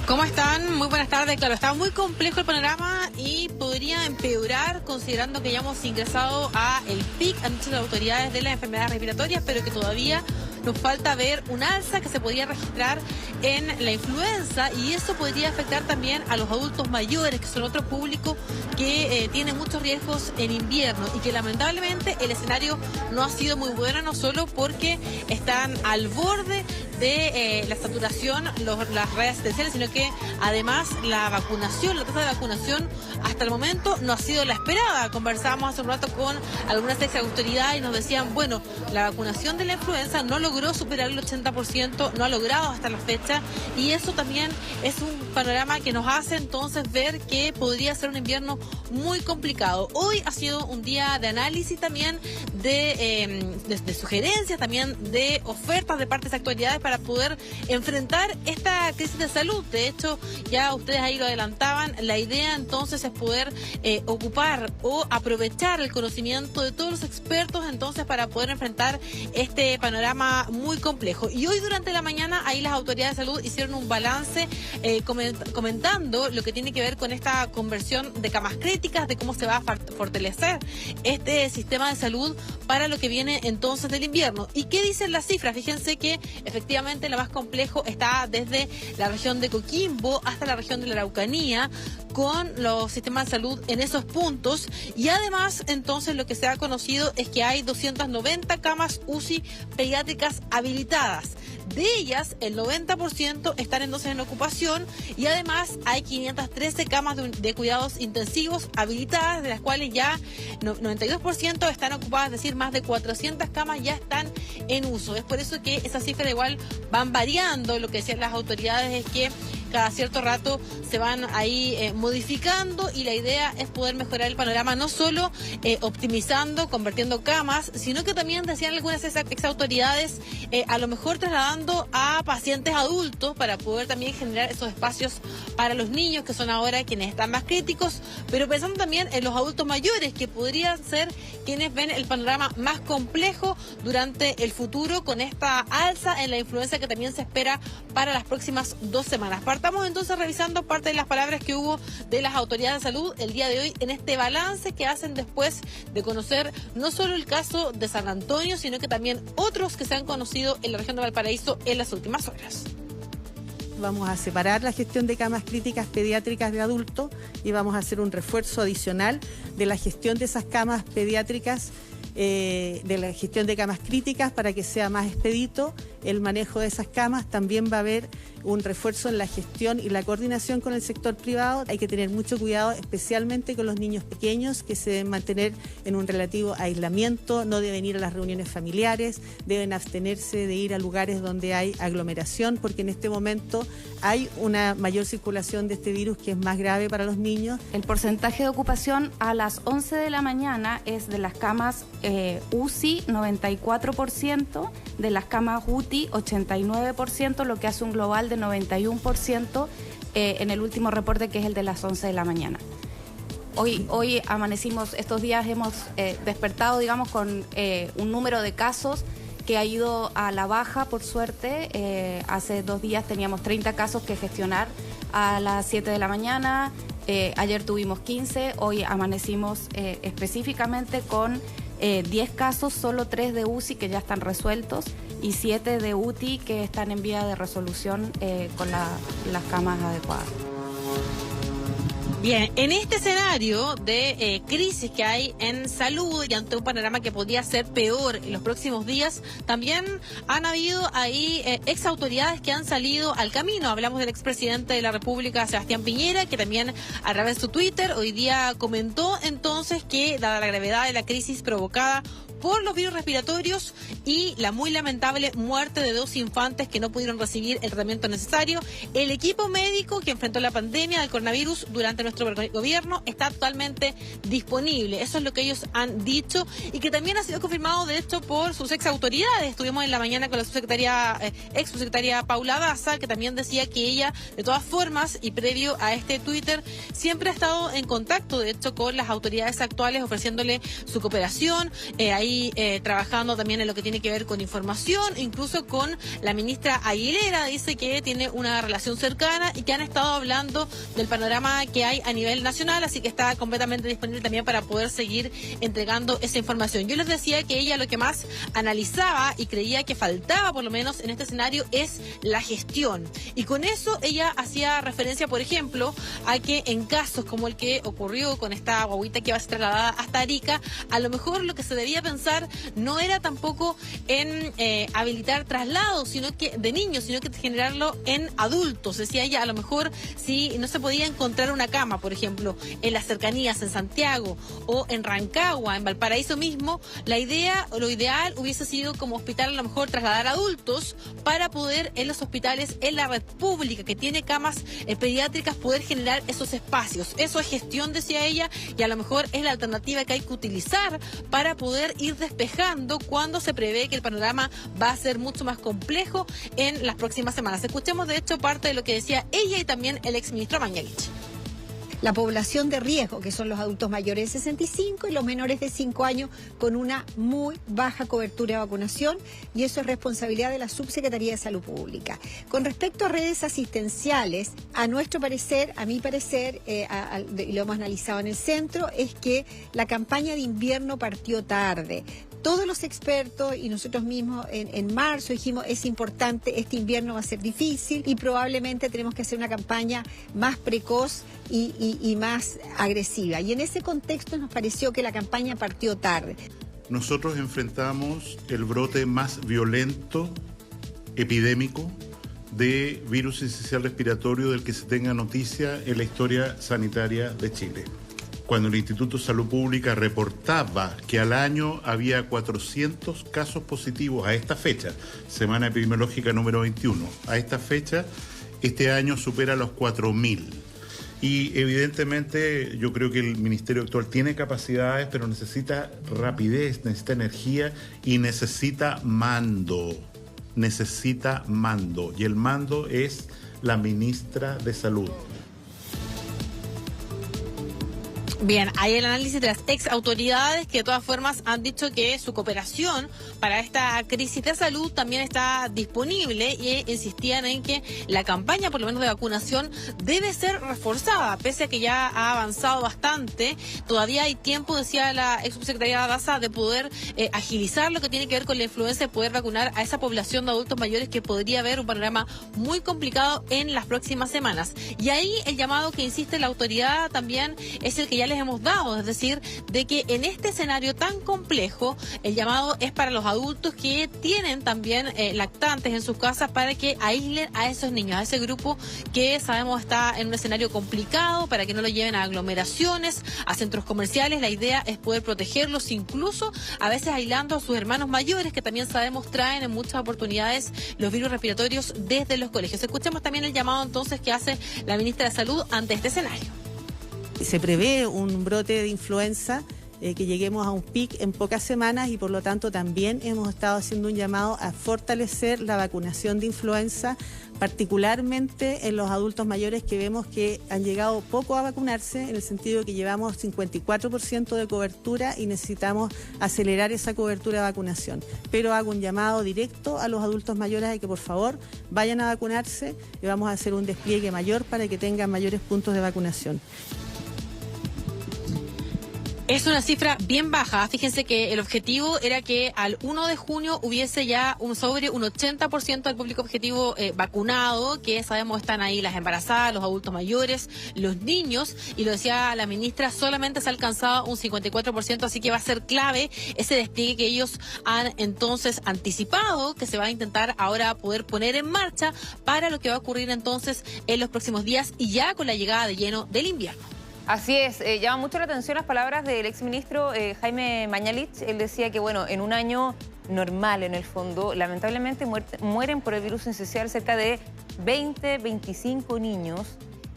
¿Cómo están? Muy buenas tardes. Claro, está muy complejo el panorama y podría empeorar considerando que ya hemos ingresado a el pic, han dicho las autoridades de las enfermedades respiratorias, pero que todavía nos falta ver un alza que se podría registrar en la influenza y eso podría afectar también a los adultos mayores, que son otro público que tiene muchos riesgos en invierno y que lamentablemente el escenario no ha sido muy bueno, no solo porque están al borde de la saturación, las redes asistenciales, sino que además la vacunación, la tasa de vacunación hasta el momento no ha sido la esperada. Conversábamos hace un rato con algunas ex autoridades y nos decían, bueno, la vacunación de la influenza no logró superar el 80%, no ha logrado hasta la fecha y eso también es un panorama que nos hace entonces ver que podría ser un invierno muy complicado. Hoy ha sido un día de análisis también, de sugerencias, también de ofertas de parte de las autoridades para poder enfrentar esta crisis de salud. De hecho, ya ustedes ahí lo adelantaban, la idea entonces es poder ocupar o aprovechar el conocimiento de todos los expertos entonces para poder enfrentar este panorama muy complejo. Y hoy durante la mañana ahí las autoridades de salud hicieron un balance comentando lo que tiene que ver con esta conversión de camas críticas, de cómo se va a fortalecer este sistema de salud para lo que viene entonces del invierno. ¿Y qué dicen las cifras? Fíjense que efectivamente lo más complejo está desde la región de Coquimbo hasta la región de la Araucanía, con los sistemas de salud en esos puntos y además entonces lo que se ha conocido es que hay 290 camas UCI pediátricas habilitadas. De ellas, el 90% están entonces en ocupación y además hay 513 camas de cuidados intensivos habilitadas, de las cuales ya 92% están ocupadas, es decir, más de 400 camas ya están en uso. Es por eso que esas cifras igual van variando. Lo que decían las autoridades es que cada cierto rato se van ahí modificando y la idea es poder mejorar el panorama no solo optimizando, convirtiendo camas, sino que también decían algunas ex autoridades a lo mejor trasladando a pacientes adultos para poder también generar esos espacios para los niños que son ahora quienes están más críticos, pero pensando también en los adultos mayores que podrían ser quienes ven el panorama más complejo durante el futuro con esta alza en la influenza que también se espera para las próximas 2 semanas. Estamos entonces revisando parte de las palabras que hubo de las autoridades de salud el día de hoy en este balance que hacen después de conocer no solo el caso de San Antonio, sino que también otros que se han conocido en la región de Valparaíso en las últimas horas. Vamos a separar la gestión de camas críticas pediátricas de adultos y vamos a hacer un refuerzo adicional de la gestión de esas camas pediátricas, de la gestión de camas críticas para que sea más expedito el manejo de esas camas. También va a haber un refuerzo en la gestión y la coordinación con el sector privado. Hay que tener mucho cuidado, especialmente con los niños pequeños, que se deben mantener en un relativo aislamiento, no deben ir a las reuniones familiares, deben abstenerse de ir a lugares donde hay aglomeración, porque en este momento hay una mayor circulación de este virus que es más grave para los niños. El porcentaje de ocupación a las 11 de la mañana es de las camas UCI 94%, de las camas UTI 89%, lo que hace un global de 91% en el último reporte, que es el de las 11 de la mañana. Hoy amanecimos, estos días hemos despertado, digamos, con un número de casos que ha ido a la baja, por suerte. Hace 2 días teníamos 30 casos que gestionar a las 7 de la mañana, ayer tuvimos 15, hoy amanecimos específicamente con 10 casos, solo 3 de UCI que ya están resueltos y 7 de UTI que están en vía de resolución con las camas adecuadas. Bien, en este escenario de crisis que hay en salud y ante un panorama que podría ser peor en los próximos días, también han habido ahí ex autoridades que han salido al camino. Hablamos del expresidente de la República, Sebastián Piñera, que también a través de su Twitter hoy día comentó entonces que, dada la gravedad de la crisis provocada por los virus respiratorios y la muy lamentable muerte de 2 infantes que no pudieron recibir el tratamiento necesario, el equipo médico que enfrentó la pandemia del coronavirus durante nuestro gobierno está actualmente disponible. Eso es lo que ellos han dicho y que también ha sido confirmado, de hecho, por sus ex autoridades. Estuvimos en la mañana con la ex subsecretaria Paula Daza, que también decía que ella, de todas formas, y previo a este Twitter, siempre ha estado en contacto, de hecho, con las autoridades actuales, ofreciéndole su cooperación. Ahí ahí trabajando también en lo que tiene que ver con información, incluso con la ministra Aguilera, dice que tiene una relación cercana y que han estado hablando del panorama que hay a nivel nacional, así que está completamente disponible también para poder seguir entregando esa información. Yo les decía que ella lo que más analizaba y creía que faltaba, por lo menos en este escenario, es la gestión. Y con eso ella hacía referencia, por ejemplo, a que en casos como el que ocurrió con esta guaguita que va a ser trasladada hasta Arica, a lo mejor lo que se debía pensar no era tampoco en habilitar traslados de niños, sino que generarlo en adultos. Decía ella, a lo mejor si no se podía encontrar una cama, por ejemplo, en las cercanías, en Santiago o en Rancagua, en Valparaíso mismo, la idea o lo ideal hubiese sido como hospital a lo mejor trasladar adultos para poder en los hospitales, en la red pública que tiene camas pediátricas, poder generar esos espacios. Eso es gestión, decía ella, y a lo mejor es la alternativa que hay que utilizar para poder ir despejando cuando se prevé que el panorama va a ser mucho más complejo en las próximas semanas. Escuchemos de hecho parte de lo que decía ella y también el exministro Mañalich. La población de riesgo, que son los adultos mayores de 65 y los menores de 5 años, con una muy baja cobertura de vacunación, y eso es responsabilidad de la Subsecretaría de Salud Pública. Con respecto a redes asistenciales, a nuestro parecer, a mi parecer, y lo hemos analizado en el centro, es que la campaña de invierno partió tarde. Todos los expertos y nosotros mismos en marzo dijimos, es importante, este invierno va a ser difícil y probablemente tenemos que hacer una campaña más precoz y más agresiva. Y en ese contexto nos pareció que la campaña partió tarde. Nosotros enfrentamos el brote más violento, epidémico, de virus sincicial respiratorio del que se tenga noticia en la historia sanitaria de Chile. Cuando el Instituto de Salud Pública reportaba que al año había 400 casos positivos a esta fecha, semana epidemiológica número 21, a esta fecha, este año supera los 4.000. Y evidentemente yo creo que el Ministerio actual tiene capacidades, pero necesita rapidez, necesita energía y necesita mando. Necesita mando. Y el mando es la ministra de Salud. Bien, hay el análisis de las ex autoridades que de todas formas han dicho que su cooperación para esta crisis de salud también está disponible y insistían en que la campaña, por lo menos de vacunación, debe ser reforzada, pese a que ya ha avanzado bastante. Todavía hay tiempo, decía la ex subsecretaria Daza, de poder agilizar lo que tiene que ver con la influenza y poder vacunar a esa población de adultos mayores que podría haber un panorama muy complicado en las próximas semanas. Y ahí el llamado que insiste la autoridad también es el que ya les hemos dado, es decir, de que en este escenario tan complejo, el llamado es para los adultos que tienen también lactantes en sus casas para que aíslen a esos niños, a ese grupo que sabemos está en un escenario complicado, para que no lo lleven a aglomeraciones, a centros comerciales. La idea es poder protegerlos, incluso a veces aislando a sus hermanos mayores, que también sabemos traen en muchas oportunidades los virus respiratorios desde los colegios. Escuchemos también el llamado entonces que hace la ministra de Salud ante este escenario. Se prevé un brote de influenza, que lleguemos a un pic en pocas semanas, y por lo tanto también hemos estado haciendo un llamado a fortalecer la vacunación de influenza, particularmente en los adultos mayores, que vemos que han llegado poco a vacunarse, en el sentido que llevamos 54% de cobertura y necesitamos acelerar esa cobertura de vacunación. Pero hago un llamado directo a los adultos mayores de que por favor vayan a vacunarse, y vamos a hacer un despliegue mayor para que tengan mayores puntos de vacunación. Es una cifra bien baja. Fíjense que el objetivo era que al 1 de junio hubiese ya sobre un 80% del público objetivo vacunado, que sabemos están ahí las embarazadas, los adultos mayores, los niños, y lo decía la ministra, solamente se ha alcanzado un 54%, así que va a ser clave ese despliegue que ellos han entonces anticipado, que se va a intentar ahora poder poner en marcha para lo que va a ocurrir entonces en los próximos días y ya con la llegada de lleno del invierno. Así es, llama mucho la atención las palabras del exministro Jaime Mañalich. Él decía que, bueno, en un año normal, en el fondo, lamentablemente mueren por el virus sincicial cerca de 20, 25 niños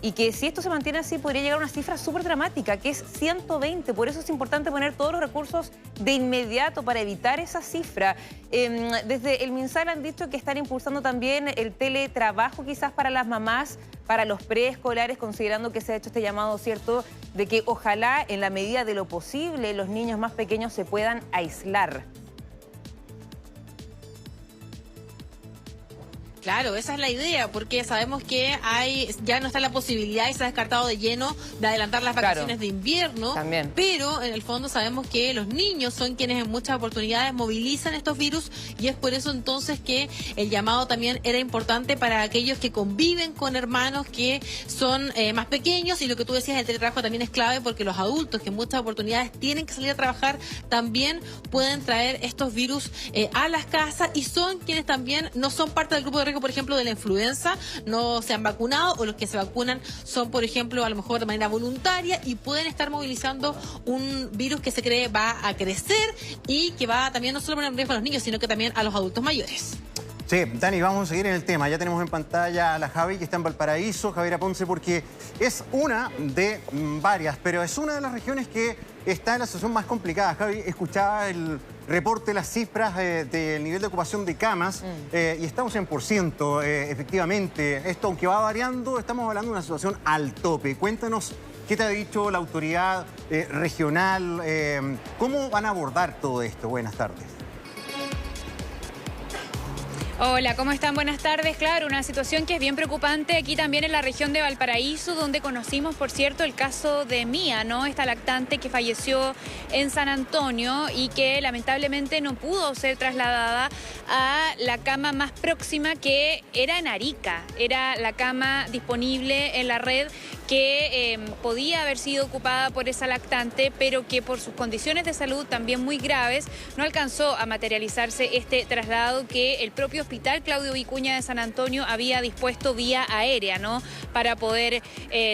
y que si esto se mantiene así podría llegar a una cifra súper dramática, que es 120. Por eso es importante poner todos los recursos de inmediato para evitar esa cifra. Desde el MinSal han dicho que están impulsando también el teletrabajo quizás para las mamás, para los preescolares, considerando que se ha hecho este llamado, ¿cierto?, de que ojalá en la medida de lo posible los niños más pequeños se puedan aislar. Claro, esa es la idea, porque sabemos que ya no está la posibilidad y se ha descartado de lleno de adelantar las vacaciones de invierno. También. Pero en el fondo sabemos que los niños son quienes en muchas oportunidades movilizan estos virus y es por eso entonces que el llamado también era importante para aquellos que conviven con hermanos que son más pequeños, y lo que tú decías, el teletrabajo también es clave porque los adultos que en muchas oportunidades tienen que salir a trabajar también pueden traer estos virus a las casas y son quienes también no son parte del grupo de riesgo, por ejemplo, de la influenza, no se han vacunado, o los que se vacunan son, por ejemplo, a lo mejor de manera voluntaria y pueden estar movilizando un virus que se cree va a crecer y que va también no solo a poner en riesgo a los niños, sino que también a los adultos mayores. Sí, Dani, vamos a seguir en el tema. Ya tenemos en pantalla a la Javi, que está en Valparaíso, Javiera Ponce, porque es una de varias, pero es una de las regiones que está en la situación más complicada. Javi, escuchaba el reporte, las cifras del nivel de ocupación de camas y estamos en %, efectivamente. Esto, aunque va variando, estamos hablando de una situación al tope. Cuéntanos qué te ha dicho la autoridad regional, cómo van a abordar todo esto. Buenas tardes. Hola, ¿cómo están? Buenas tardes. Claro, una situación que es bien preocupante aquí también en la región de Valparaíso, donde conocimos, por cierto, el caso de Mía, ¿no? Esta lactante que falleció en San Antonio y que lamentablemente no pudo ser trasladada a la cama más próxima, que era en Arica. Era la cama disponible en la red que podía haber sido ocupada por esa lactante, pero que por sus condiciones de salud también muy graves no alcanzó a materializarse este traslado que el propio Hospital Claudio Vicuña de San Antonio había dispuesto vía aérea, ¿no?, para poder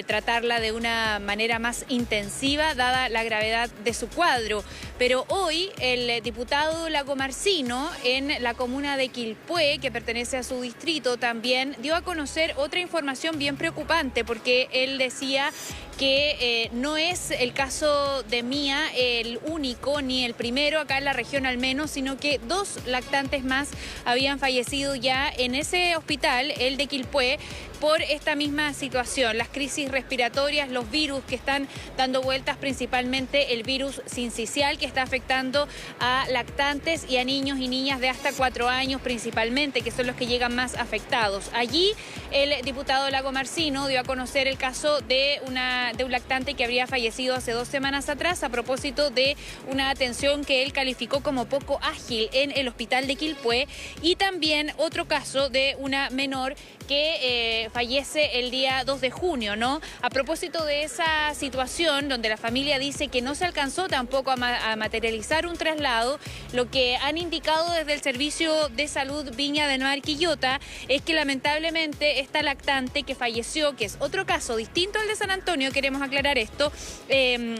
tratarla de una manera más intensiva, dada la gravedad de su cuadro. Pero hoy el diputado Lagomarsino, en la comuna de Quilpué, que pertenece a su distrito, también dio a conocer otra información bien preocupante, porque él decía que no es el caso de Mía el único, ni el primero acá en la región al menos, sino que 2 lactantes más habían fallecido ya en ese hospital, el de Quilpué, por esta misma situación, las crisis respiratorias, los virus que están dando vueltas, principalmente el virus sincicial que está afectando a lactantes y a niños y niñas de hasta 4 años principalmente, que son los que llegan más afectados. Allí el diputado Lagomarsino dio a conocer el caso de un lactante que habría fallecido hace 2 semanas atrás a propósito de una atención que él calificó como poco ágil en el hospital de Quilpué, y también otro caso de una menor que fallece el día 2 de junio, ¿no? A propósito de esa situación donde la familia dice que no se alcanzó tampoco a materializar un traslado, lo que han indicado desde el Servicio de Salud Viña del Mar Quillota es que lamentablemente esta lactante que falleció, que es otro caso distinto al de San Antonio, queremos aclarar esto,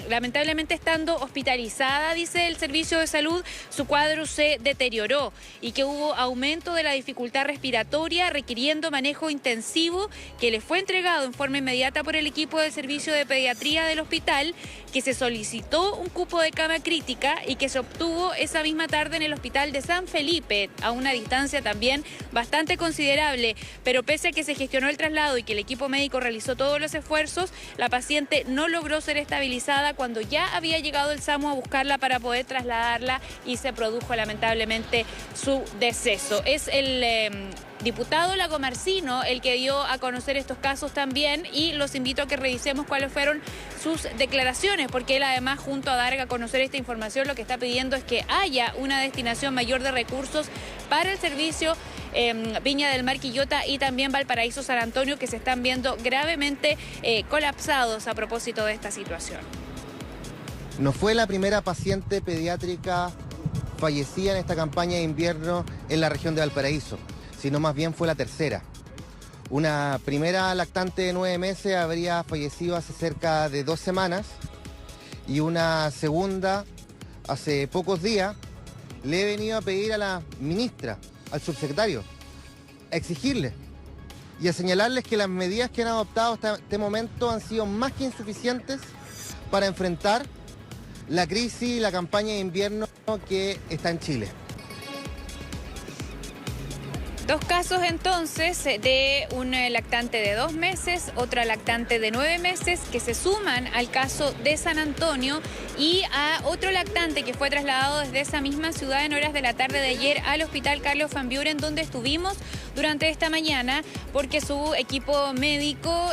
lamentablemente estando hospitalizada, dice el Servicio de Salud, su cuadro se deterioró y que hubo aumento de la dificultad respiratoria requiriendo manejo intensivo, que le fue entregado en forma inmediata por el equipo del servicio de pediatría del hospital, que se solicitó un cupo de cama crítica y que se obtuvo esa misma tarde en el hospital de San Felipe, a una distancia también bastante considerable, pero pese a que se gestionó el traslado y que el equipo médico realizó todos los esfuerzos, la paciente no logró ser estabilizada cuando ya había llegado el SAMU a buscarla para poder trasladarla y se produjo lamentablemente su deceso. Es el diputado Lagomarsino el que dio a conocer estos casos también, y los invito a que revisemos cuáles fueron sus declaraciones, porque él además, junto a dar a conocer esta información, lo que está pidiendo es que haya una destinación mayor de recursos para el servicio Viña del Mar Quillota y también Valparaíso San Antonio, que se están viendo gravemente colapsados a propósito de esta situación. No fue la primera paciente pediátrica fallecida en esta campaña de invierno en la región de Valparaíso, sino más bien fue la tercera. Una primera lactante de 9 meses habría fallecido hace cerca de 2 semanas y una segunda hace pocos días. Le he venido a pedir a la ministra, al subsecretario, a exigirle y a señalarles que las medidas que han adoptado hasta este momento han sido más que insuficientes para enfrentar la crisis y la campaña de invierno que está en Chile. Dos casos entonces de un lactante de 2 meses, otra lactante de 9 meses que se suman al caso de San Antonio y a otro lactante que fue trasladado desde esa misma ciudad en horas de la tarde de ayer al Hospital Carlos Van Buren, donde estuvimos durante esta mañana porque su equipo médico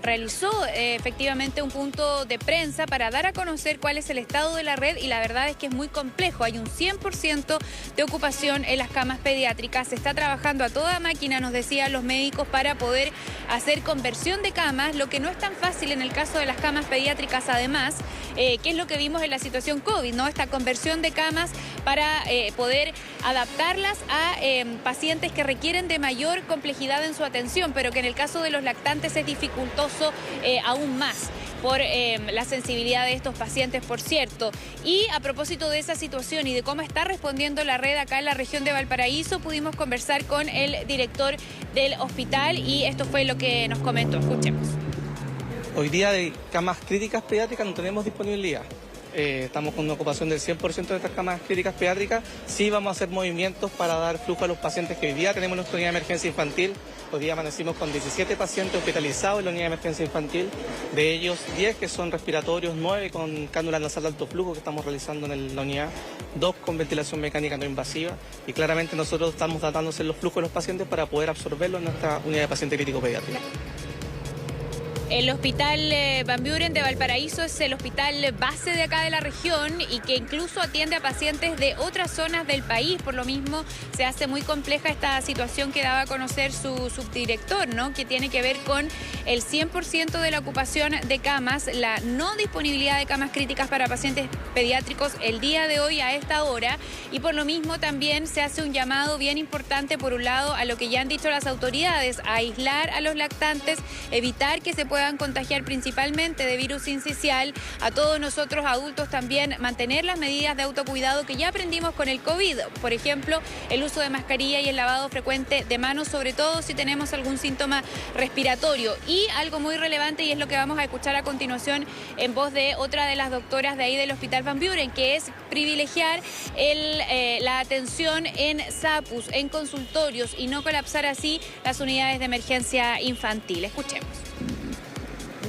realizó efectivamente un punto de prensa para dar a conocer cuál es el estado de la red y la verdad es que es muy complejo. Hay un 100% de ocupación en las camas pediátricas. Se está trabajando a toda máquina, nos decían los médicos, para poder hacer conversión de camas, lo que no es tan fácil en el caso de las camas pediátricas además, que es lo que vimos en la situación COVID, ¿no? Esta conversión de camas para poder adaptarlas a pacientes que requieren de mayor complejidad en su atención, pero que en el caso de los lactantes es dificultoso aún más por la sensibilidad de estos pacientes, por cierto. Y a propósito de esa situación y de cómo está respondiendo la red acá en la región de Valparaíso, pudimos conversar con el director del hospital y esto fue lo que nos comentó. Escuchemos. Hoy día de camas críticas pediátricas no tenemos disponibilidad. Estamos con una ocupación del 100% de estas camas críticas pediátricas. Sí vamos a hacer movimientos para dar flujo a los pacientes que hoy día tenemos en nuestra unidad de emergencia infantil. Hoy día amanecimos con 17 pacientes hospitalizados en la unidad de emergencia infantil. De ellos 10 que son respiratorios, 9 con cánula nasal de alto flujo que estamos realizando en la unidad, 2 con ventilación mecánica no invasiva. Y claramente nosotros estamos tratando de hacer los flujos de los pacientes para poder absorberlos en nuestra unidad de paciente crítico pediátrico. El Hospital Van Buren de Valparaíso es el hospital base de acá de la región y que incluso atiende a pacientes de otras zonas del país. Por lo mismo, se hace muy compleja esta situación que daba a conocer su subdirector, ¿no? Que tiene que ver con el 100% de la ocupación de camas, la no disponibilidad de camas críticas para pacientes pediátricos el día de hoy a esta hora. Y por lo mismo también se hace un llamado bien importante, por un lado, a lo que ya han dicho las autoridades, a aislar a los lactantes, evitar que se puedan contagiar principalmente de virus sincicial. A todos nosotros adultos también mantener las medidas de autocuidado que ya aprendimos con el COVID. Por ejemplo, el uso de mascarilla y el lavado frecuente de manos, sobre todo si tenemos algún síntoma respiratorio. Y algo muy relevante, y es lo que vamos a escuchar a continuación en voz de otra de las doctoras de ahí del Hospital Van Buren, que es privilegiar la atención en SAPUS, en consultorios, y no colapsar así las unidades de emergencia infantil. Escuchemos.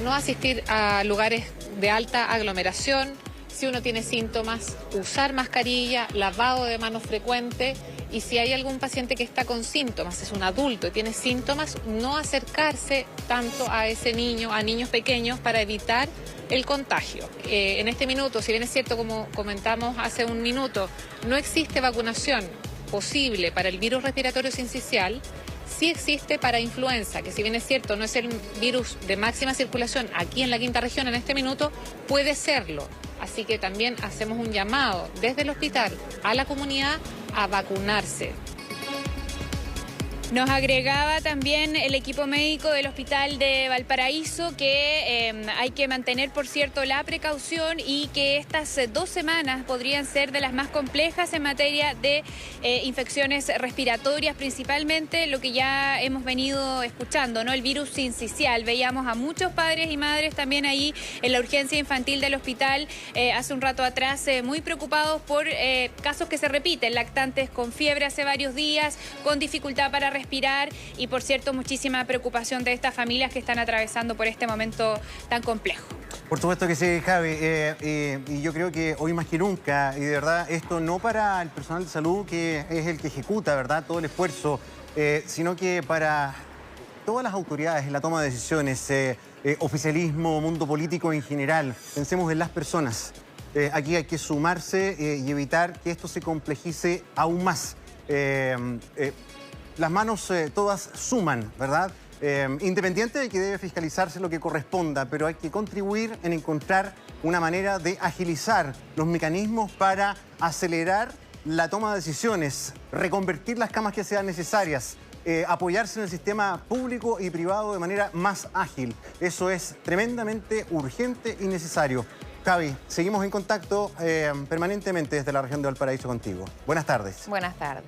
No asistir a lugares de alta aglomeración, si uno tiene síntomas, usar mascarilla, lavado de manos frecuente, y si hay algún paciente que está con síntomas, es un adulto y tiene síntomas, no acercarse tanto a ese niño, a niños pequeños, para evitar el contagio. En este minuto, si bien es cierto, como comentamos hace un minuto, no existe vacunación posible para el virus respiratorio sincicial, sí existe para influenza, que si bien es cierto no es el virus de máxima circulación aquí en la quinta región en este minuto, puede serlo. Así que también hacemos un llamado desde el hospital a la comunidad a vacunarse. Nos agregaba también el equipo médico del Hospital de Valparaíso que hay que mantener, por cierto, la precaución y que estas 2 semanas podrían ser de las más complejas en materia de infecciones respiratorias, principalmente lo que ya hemos venido escuchando, ¿no? El virus sincicial. Veíamos a muchos padres y madres también ahí en la urgencia infantil del hospital hace un rato atrás muy preocupados por casos que se repiten, lactantes con fiebre hace varios días, con dificultad para respirar y, por cierto, muchísima preocupación de estas familias que están atravesando por este momento tan complejo. Por supuesto que sí, Javi, y yo creo que hoy más que nunca, y de verdad, esto no para el personal de salud, que es el que ejecuta, ¿verdad?, todo el esfuerzo, sino que para todas las autoridades en la toma de decisiones, oficialismo, mundo político en general, pensemos en las personas. Aquí hay que sumarse y evitar que esto se complejice aún más. Las manos todas suman, ¿verdad? Independiente de que debe fiscalizarse lo que corresponda, pero hay que contribuir en encontrar una manera de agilizar los mecanismos para acelerar la toma de decisiones, reconvertir las camas que sean necesarias, apoyarse en el sistema público y privado de manera más ágil. Eso es tremendamente urgente y necesario. Javi, seguimos en contacto permanentemente desde la región de Valparaíso contigo. Buenas tardes. Buenas tardes.